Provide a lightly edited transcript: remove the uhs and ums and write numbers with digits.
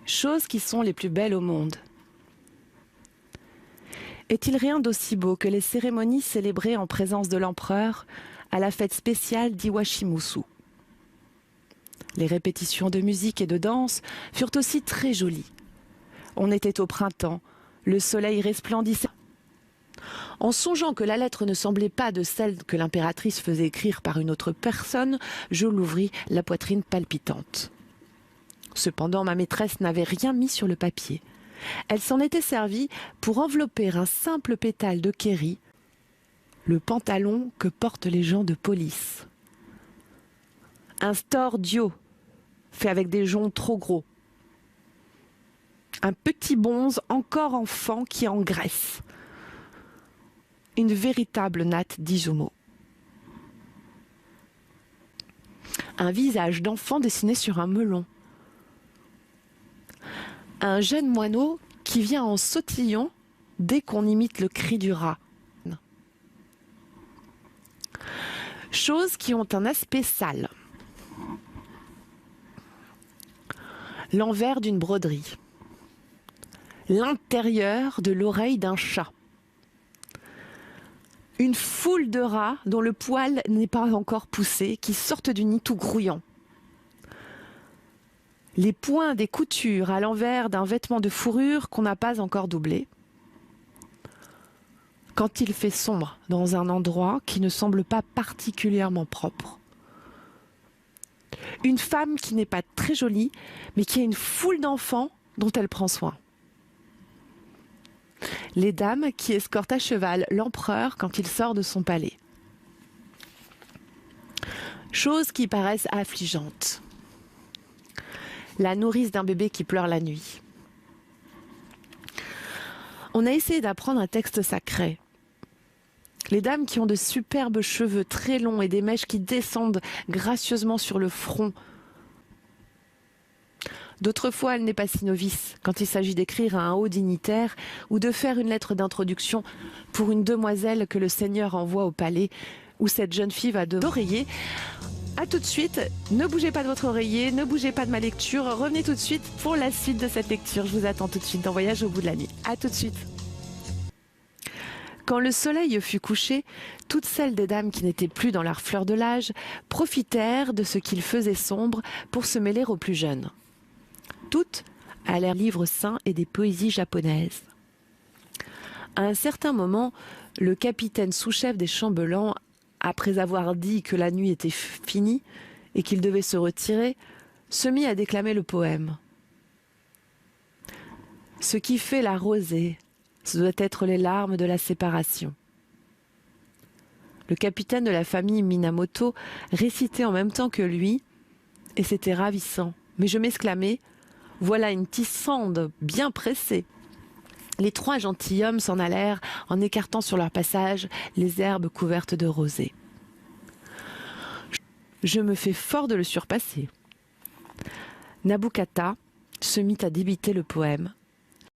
Choses qui sont les plus belles au monde. Est-il rien d'aussi beau que les cérémonies célébrées en présence de l'empereur à la fête spéciale d'Iwashimusu? Les répétitions de musique et de danse furent aussi très jolies. On était au printemps, le soleil resplendissait. En songeant que la lettre ne semblait pas de celle que l'impératrice faisait écrire par une autre personne, je l'ouvris, la poitrine palpitante. Cependant, ma maîtresse n'avait rien mis sur le papier. Elle s'en était servie pour envelopper un simple pétale de kéri, le pantalon que portent les gens de police. Un stordio, fait avec des joncs trop gros. Un petit bonze encore enfant qui engraisse. Une véritable natte d'Izumo. Un visage d'enfant dessiné sur un melon. Un jeune moineau qui vient en sautillant dès qu'on imite le cri du rat. Choses qui ont un aspect sale. L'envers d'une broderie. L'intérieur de l'oreille d'un chat. Une foule de rats dont le poil n'est pas encore poussé, qui sortent du nid tout grouillant. Les points des coutures à l'envers d'un vêtement de fourrure qu'on n'a pas encore doublé. Quand il fait sombre dans un endroit qui ne semble pas particulièrement propre. Une femme qui n'est pas très jolie, mais qui a une foule d'enfants dont elle prend soin. Les dames qui escortent à cheval l'empereur quand il sort de son palais. Choses qui paraissent affligeantes. La nourrice d'un bébé qui pleure la nuit. On a essayé d'apprendre un texte sacré. Les dames qui ont de superbes cheveux très longs et des mèches qui descendent gracieusement sur le front. D'autres fois, elle n'est pas si novice quand il s'agit d'écrire à un haut dignitaire ou de faire une lettre d'introduction pour une demoiselle que le seigneur envoie au palais où cette jeune fille va devoir oreiller. A tout de suite, ne bougez pas de votre oreiller, ne bougez pas de ma lecture, revenez tout de suite pour la suite de cette lecture. Je vous attends tout de suite dans Voyage au bout de la nuit. A tout de suite. Quand le soleil fut couché, toutes celles des dames qui n'étaient plus dans leur fleur de l'âge profitèrent de ce qu'il faisait sombre pour se mêler aux plus jeunes. Toutes à leurs livres saints et des poésies japonaises. À un certain moment, le capitaine sous-chef des chambellans, après avoir dit que la nuit était finie et qu'il devait se retirer, se mit à déclamer le poème. Ce qui fait la rosée, ce doit être les larmes de la séparation. Le capitaine de la famille Minamoto récitait en même temps que lui, et c'était ravissant. Mais je m'exclamais, voilà une tissande bien pressée. Les trois gentilshommes s'en allèrent en écartant sur leur passage les herbes couvertes de rosée. Je me fais fort de le surpasser. Nabukata se mit à débiter le poème,